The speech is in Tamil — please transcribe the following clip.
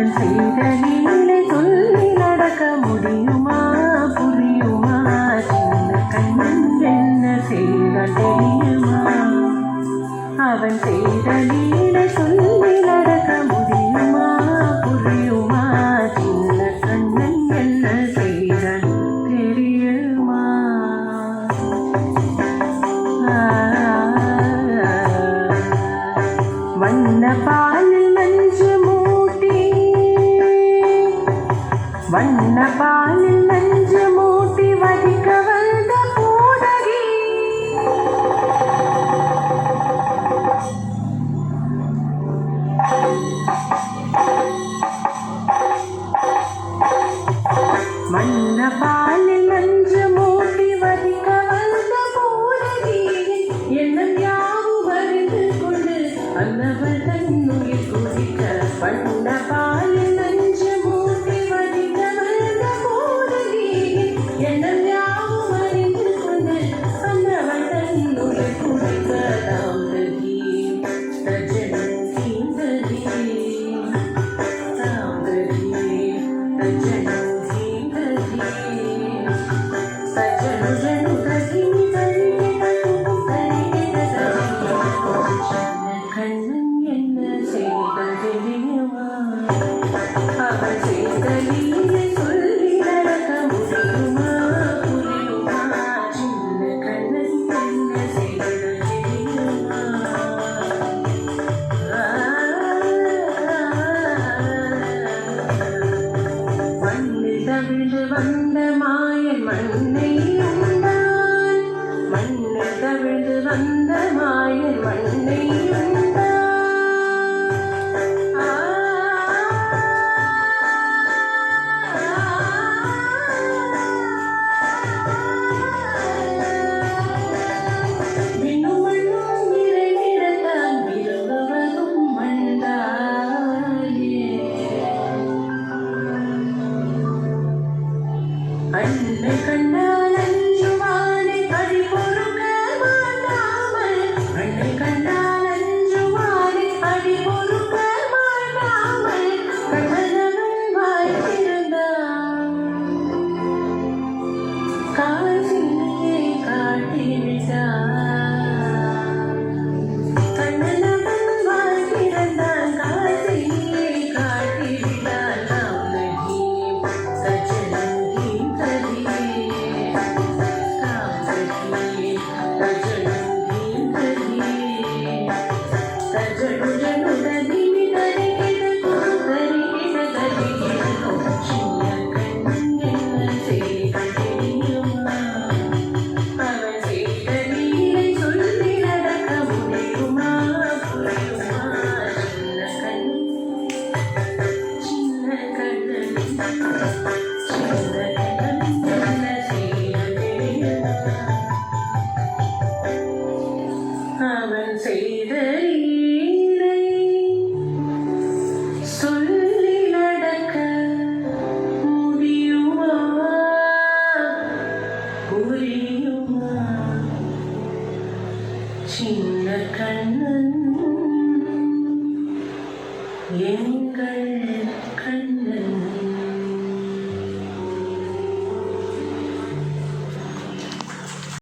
அவன் செய்த லீலை சொல்லி நடக்க முடியுமா புரியுமா சின்ன கண்ணன் என்ன செய்தான் தெரியுமா அவன் செய்த லீலை சொல்லி நடக்க முடியுமா புரியுமா சின்ன கண்ணன் என்ன செய்தான் தெரியுமா வண்ண பாலில் நஞ்சு மூட்டி வண்ண பாலில் நஞ்சு மூட்டி வடிக்க வந்த பூதகி வண்ண பாலில் நஞ்சு மூட்டி வடிக்க வந்த பூதகி எண்ணம் யாவும் அறிந்து கொண்டு அன்னவள் தன்னுயிர் குடிக்க வண்ண பாலில் நஞ்சு மூட்டி வடிக்க வந்த பூதகி எண்ணம் யாவும் அறிந்து கொண்டு அன்னவள் தன்னுயிர் குடிக்க தாமதி தஜனம் தீந்ததி தாமதி தஜனம் கண்ணன் என்ன செய்தான் தெரியுமா அவன் செய்த லீலை சொல்லி நடக்க முடியுமா புரியுமா சின்ன கண்ணன் என்ன செய்தான் தெரியுமா மண்ணில் தவிழ்ந்து வந்த மாயன் மண்ணை உண்டான் மண்ணில் தவிழ்ந்து வந்த மாயன் மண்ணை அன்னை கண்டால் அஞ்சுவானை அடி பொறுக்க மாட்டாமல் அன்னை கண்டால் அஞ்சுவானை அடி பொறுக்க மாட்டாமல் கண்ணனவள் வாய்த்திருந்தான் காசினியை காட்டிவிட்டான் கண்ணனவள் வாய்த்திருந்தான் காசினியை காட்டிவிட்டான் அவன் செய்த லீலை சொல்லி நடக்க முடியுமா புரியுமா சின்ன கண்ணன் எங்கள்